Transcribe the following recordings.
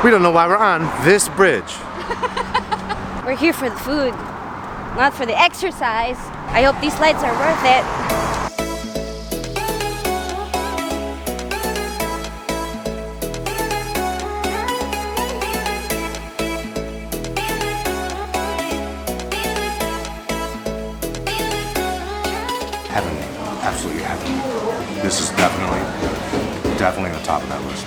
We don't know why we're on this bridge. We're here for the food, not for the exercise. I hope these lights are worth it. Heaven, absolutely heaven. This is definitely on the top of that list.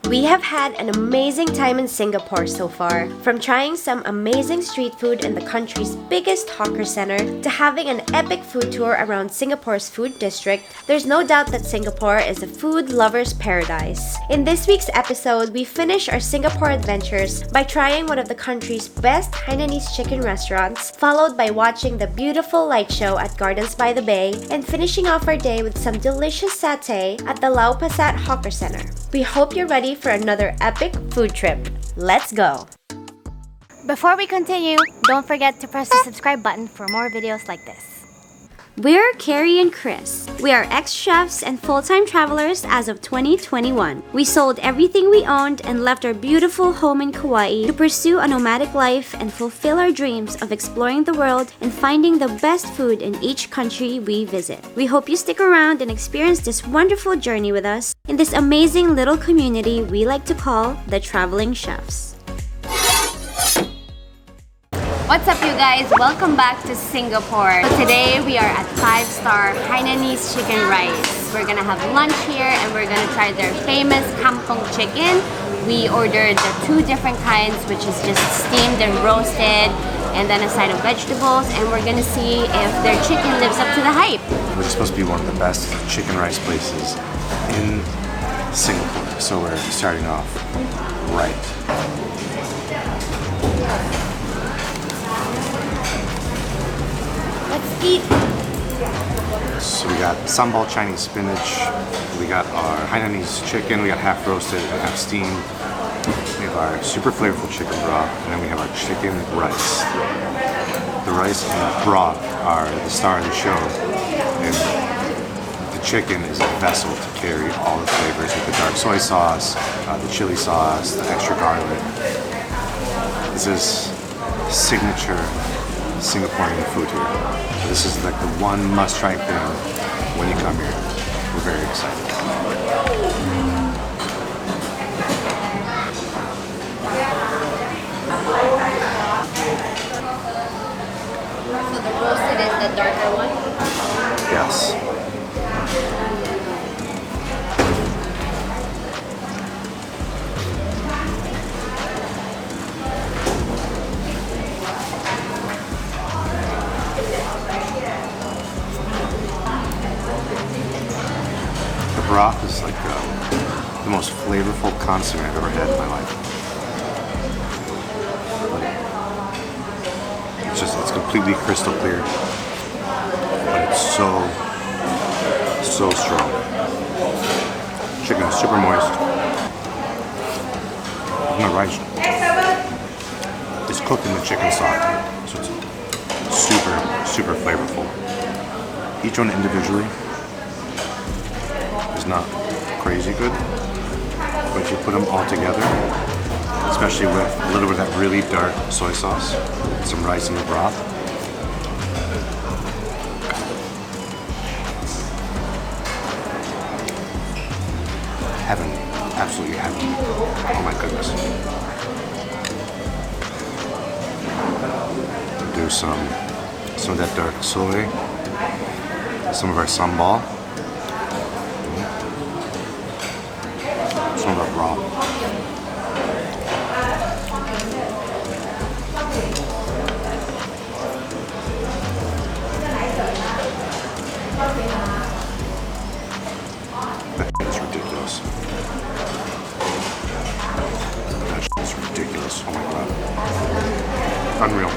We have had an amazing time in Singapore so far. From trying some amazing street food in the country's biggest hawker center to having an epic food tour around Singapore's food district, there's no doubt that Singapore is a food lover's paradise. In this week's episode, we finish our Singapore adventures by trying one of the country's best Hainanese chicken restaurants, followed by watching the beautiful light show at Gardens by the Bay, and finishing off our day with some delicious satay at the Lau Pa Sat Hawker Center. We hope you're ready for another epic food trip. Let's go! Before we continue, don't forget to press the subscribe button for more videos like this. We're Carrie and Chris. We are ex-chefs and full-time travelers as of 2021. We sold everything we owned and left our beautiful home in Kauai to pursue a nomadic life and fulfill our dreams of exploring the world and finding the best food in each country we visit. We hope you stick around and experience this wonderful journey with us in this amazing little community we like to call the Traveling Chefs. What's up, you guys? Welcome back to Singapore. So today we are at 5 Star Hainanese Chicken Rice. We're gonna have lunch here and we're gonna try their famous kampong chicken. We ordered the two different kinds, which is just steamed and roasted, and then a side of vegetables, and we're gonna see if their chicken lives up to the hype. We're supposed to be one of the best chicken rice places in Singapore, so we're starting off right. Let's eat. So we got sambal Chinese spinach, we got our Hainanese chicken, we got half roasted and half steamed. We have our super flavorful chicken broth, and then we have our chicken rice. The rice and the broth are the star of the show, and the chicken is a vessel to carry all the flavors with the dark soy sauce, the chili sauce, the extra garlic. This is signature Singaporean food here. This is like the one must-try thing when you come here. We're very excited. So the roasted is the darker one? Yes. The broth is like the most flavorful consomme I've ever had in my life. It's completely crystal clear, but it's so strong. Chicken is super moist. And the rice is cooked in the chicken stock, so it's super flavorful. Each one individually is not crazy good, but if you put them all together, especially with a little bit of that really dark soy sauce, some rice in the broth, heaven, absolutely heaven. Oh my goodness. We'll do some of that dark soy, some of our sambal, some of our broth. That is ridiculous. That is ridiculous. Oh my god. Unreal.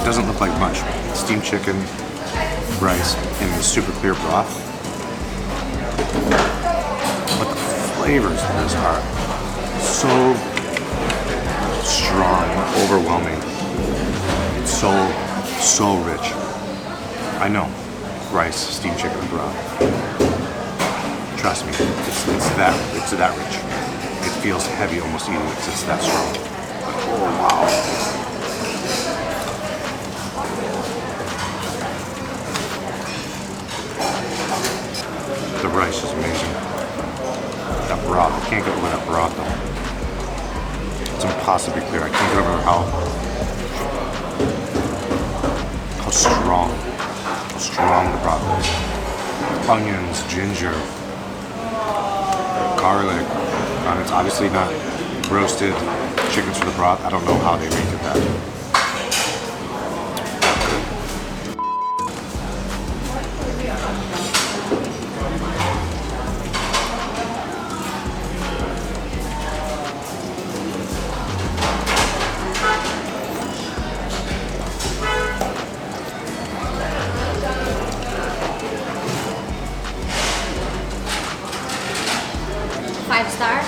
doesn't look like much. Steamed chicken, rice, and the super clear broth. But the flavors of this are so strong, overwhelming. It's so rich. I know, rice, steamed chicken, and broth. Trust me, it's that rich. It feels heavy almost eating it because it's that strong. But, oh wow. The rice is amazing. That broth, I can't get over that broth though. It's impossibly clear. I can't get over how strong the broth is. Onions, ginger, garlic. It's obviously not roasted chickens for the broth. I don't know how they make it that. 5 star?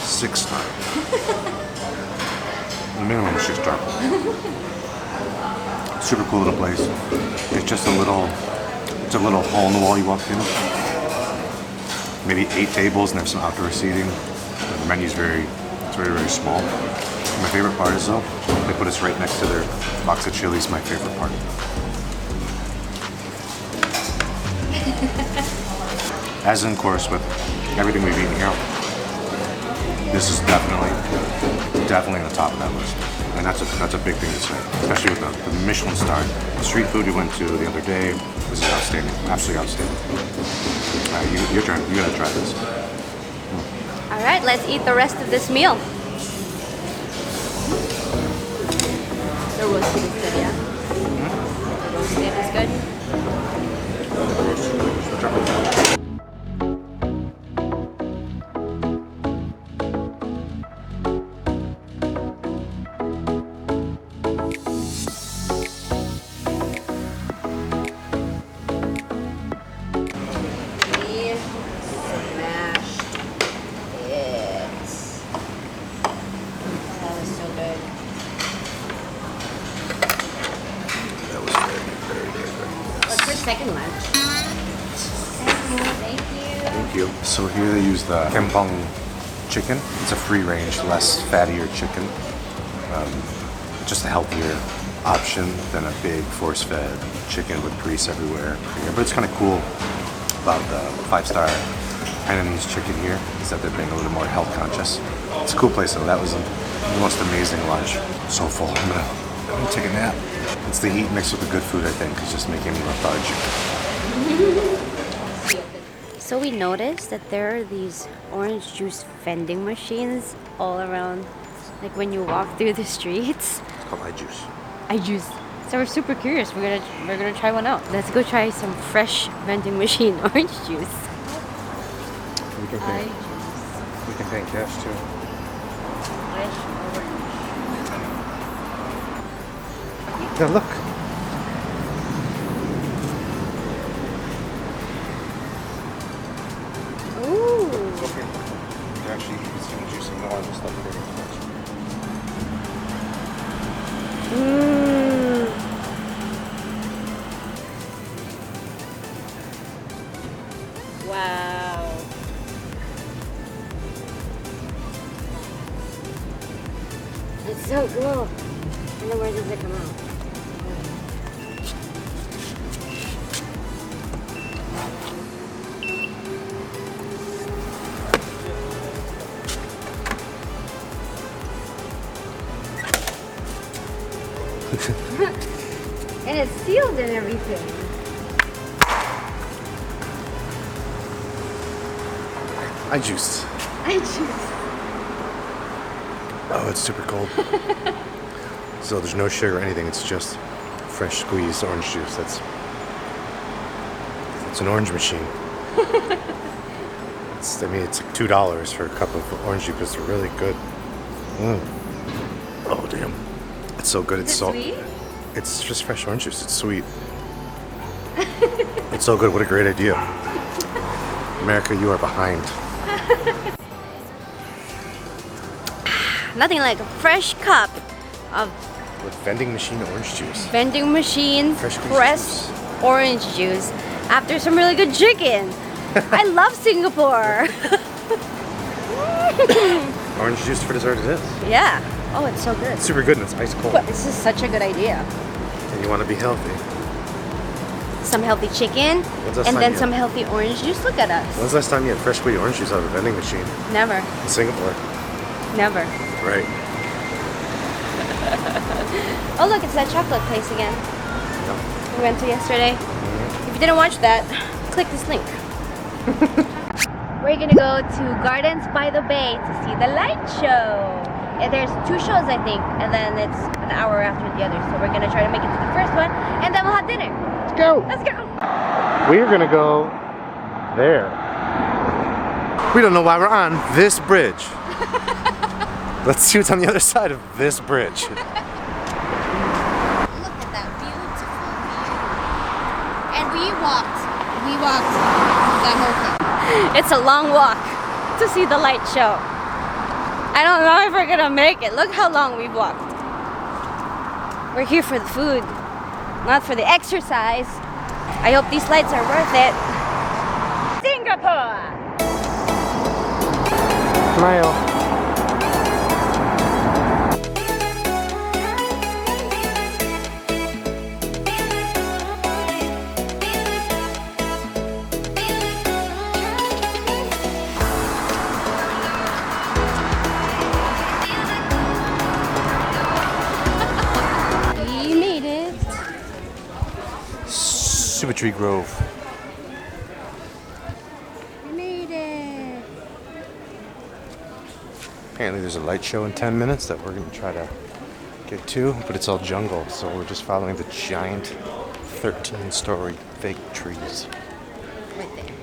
6 star. The minimum is 6 star. Super cool little place. It's just a little hole in the wall you walk in. Maybe 8 tables and there's some outdoor seating. The menu's very small. My favorite part is though, they put us right next to their box of chilies, my favorite part. As in course with everything we've eaten here, this is definitely on the top of that list. And that's a big thing to say, especially with the Michelin star. The street food we went to the other day, this is outstanding, absolutely outstanding. You gotta try this. All right, let's eat the rest of this meal. The roasted is good, yeah? The roasted is good? Second lunch. Thank you. So here they use the kempong chicken. It's a free-range, less fattier chicken. Just a healthier option than a big force-fed chicken with grease everywhere. But it's kind of cool about the 5 Star Hainanese Chicken here is that they're being a little more health conscious. It's a cool place though. That was the most amazing lunch. So full. I'm gonna take a nap. It's the heat mixed with the good food, I think. It's just making me lethargic. So we noticed that there are these orange juice vending machines all around, like when you walk through the streets. It's called iJuice. iJuice. So we're super curious. We're gonna try one out. Let's go try some fresh vending machine orange juice. We can pay. We can pay in cash too. Fresh orange. Yeah, look. Ooh. Okay. They're actually juicing the orange stuff. Mmm. Wow. It's so cool. And then where does it come out? And it's sealed and everything. iJuice. iJuice. Oh, it's super cold. So there's no sugar or anything. It's just fresh squeezed orange juice. It's an orange machine. It's like $2 for a cup of orange juice. It's really good. Oh damn. It's so good. It's so sweet? It's just fresh orange juice. It's sweet. It's so good. What a great idea. America, you are behind. Nothing like a fresh cup of With vending machine orange juice. vending machine Fresh squeezed pressed orange juice after some really good chicken. I love Singapore. Orange juice for dessert it is. Yeah. Oh, it's so good. It's super good and it's ice cold. But this is such a good idea. And you want to be healthy. Some healthy chicken When's last and time then you- some healthy orange juice. Look at us. When's the last time you had fresh squeezed orange juice out of a vending machine? Never. In Singapore. Never. Right. Oh, look, it's that chocolate place again. Yeah. We went to yesterday. If you didn't watch that, click this link. We're gonna go to Gardens by the Bay to see the light show. And there's 2 shows, I think, and then it's an hour after the other. So we're gonna try to make it to the first one, and then we'll have dinner. Let's go. Let's go. We're gonna go there. We don't know why we're on this bridge. Let's see what's on the other side of this bridge. Look at that beautiful view. And we walked that whole thing. It's a long walk to see the light show. I don't know if we're gonna make it. Look how long we've walked. We're here for the food, not for the exercise. I hope these lights are worth it. Singapore! Smile. We made it. Super Tree Grove. We made it. Apparently there's a light show in 10 minutes that we're going to try to get to, but it's all jungle, so we're just following the giant 13-story fake trees. Right there.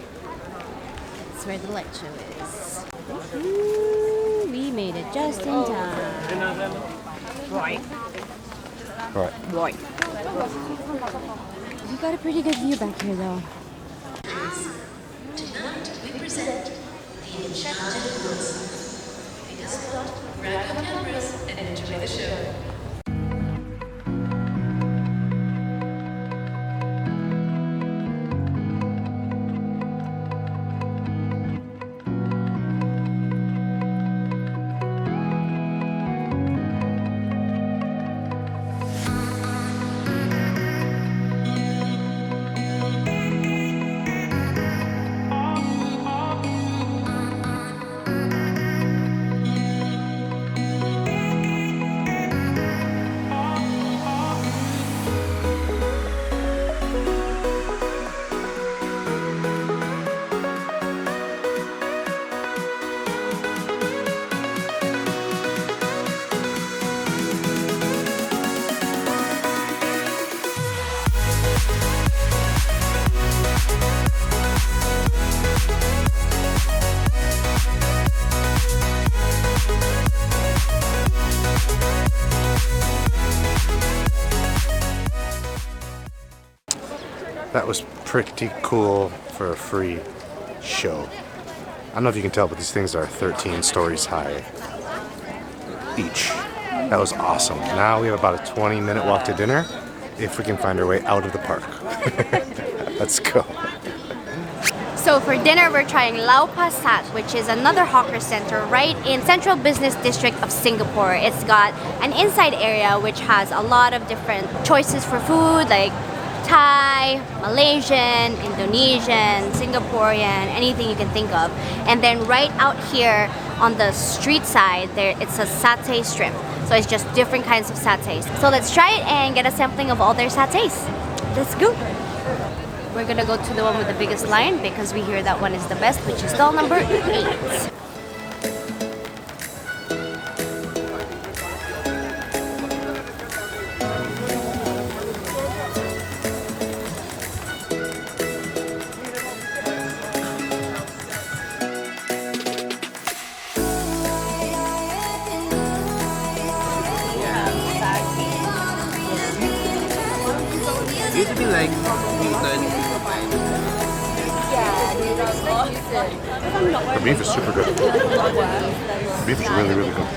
That's where the light show is. Woohoo! We made it just in time. Right. Right. Right. We got a pretty good view back here, though. Tonight we present The Enchanted Woods. Fingers crossed, grab your cameras and enjoy the show. That was pretty cool for a free show. I don't know if you can tell, but these things are 13 stories high each. That was awesome. Now we have about a 20-minute walk to dinner, if we can find our way out of the park. Let's go. So for dinner, we're trying Lau Pa Sat, which is another hawker center right in Central Business District of Singapore. It's got an inside area which has a lot of different choices for food, like Thai, Malaysian, Indonesian, Singaporean, anything you can think of. And then right out here on the street side, there it's a satay strip. So it's just different kinds of satays. So let's try it and get a sampling of all their satays. Let's go. We're gonna go to the one with the biggest line because we hear that one is the best, which is stall number 8. Used to be like gluten. The beef is super good. The beef is really, really good.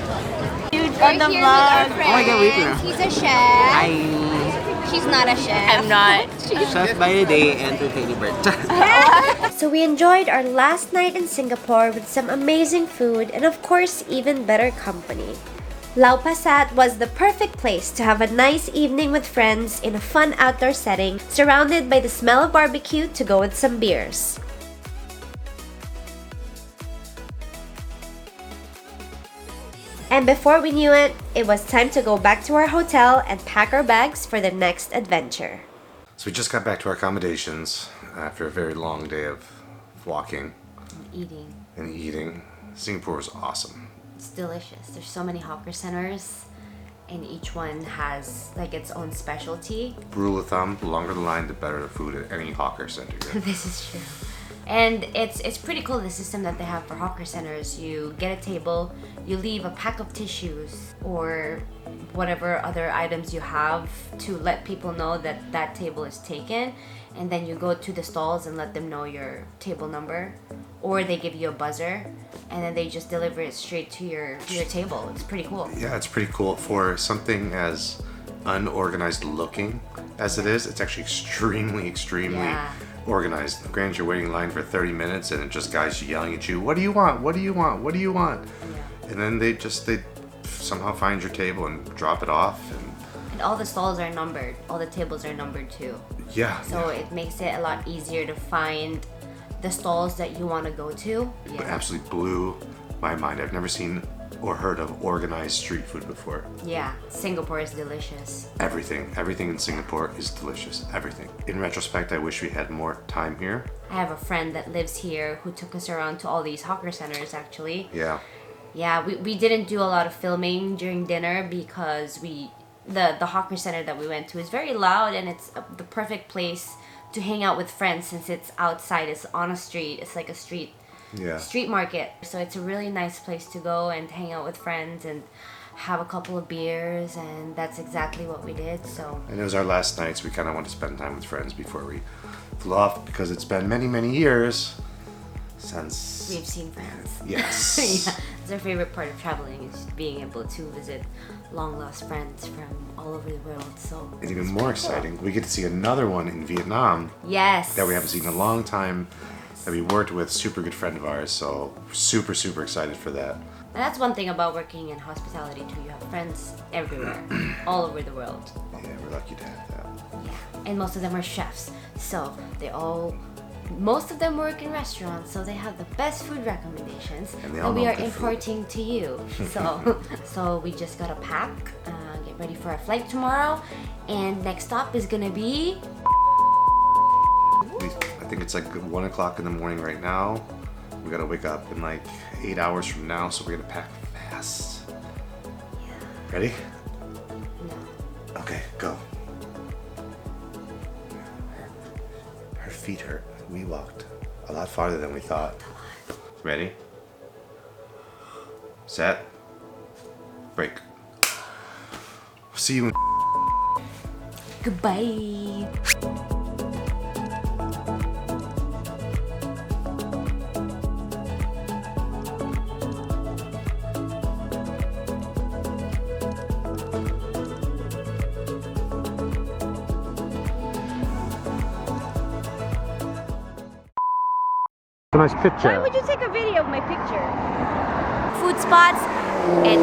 On the vlog. Oh my god, wait na. He's a chef. Hi! She's not a chef. I'm not. Chef by the day, entertaining bird. So we enjoyed our last night in Singapore with some amazing food and of course even better company. Lau Pa Sat was the perfect place to have a nice evening with friends in a fun outdoor setting surrounded by the smell of barbecue to go with some beers. And before we knew it, it was time to go back to our hotel and pack our bags for the next adventure. So we just got back to our accommodations after a very long day of walking and eating. Singapore was awesome. It's delicious. There's so many hawker centers and each one has like its own specialty. Rule of thumb, the longer the line, the better the food at any hawker center. This is true. And it's pretty cool, the system that they have for hawker centers. You get a table, you leave a pack of tissues or whatever other items you have to let people know that that table is taken, and then you go to the stalls and let them know your table number, or they give you a buzzer and then they just deliver it straight to your table. It's pretty cool. Yeah, it's pretty cool. For something as unorganized looking as it is, it's actually extremely Yeah. organized. Granted, you're waiting in line for 30 minutes and it's just guys yelling at you, what do you want? What do you want? What do you want? Yeah. And then they somehow find your table and drop it off. And all the stalls are numbered. All the tables are numbered too. Yeah. So it makes it a lot easier to find the stalls that you want to go to. It absolutely blew my mind. I've never seen or heard of organized street food before. Yeah, Singapore is delicious. Everything in Singapore is delicious. Everything. In retrospect, I wish we had more time here. I have a friend that lives here who took us around to all these hawker centers actually. Yeah. Yeah, we didn't do a lot of filming during dinner because the hawker center that we went to is very loud and it's the perfect place to hang out with friends since it's outside, it's on a street, it's like a street market. So it's a really nice place to go and hang out with friends and have a couple of beers, and that's exactly what we did. So And it was our last night, so we kind of want to spend time with friends before we flew off because it's been many, many years since we've seen friends. Yes. Yeah, it's our favorite part of traveling is being able to visit long lost friends from all over the world. So And even more exciting, we get to see another one in Vietnam yes, that we haven't seen in a long time. That we worked with, super good friend of ours, so super excited for that. And that's one thing about working in hospitality too. You have friends everywhere, all over the world. Yeah, we're lucky to have that. Yeah, and most of them are chefs, so most of them work in restaurants, so they have the best food recommendations And they all that we know are good food. importing to you. So we just gotta pack, get ready for our flight tomorrow, and next stop is gonna be. I think it's like 1 o'clock in the morning right now. We gotta wake up in like 8 hours from now, so we're gonna pack fast. Yeah. Ready? No. Okay, go. Her feet hurt. We walked a lot farther than we thought. Ready? Set. Break. See you in Goodbye. a nice picture. Why would you take a video of my picture? Food spots and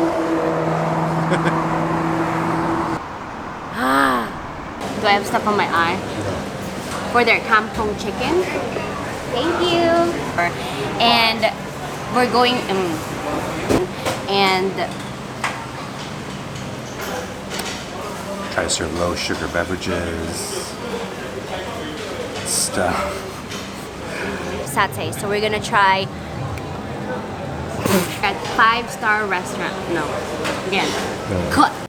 Do I have stuff on my eye? For their kampong chicken. Thank you. And we're going and Try to serve low sugar beverages. Stuff. satay. So we're gonna try at 5 Star restaurant. No. Again. Cut.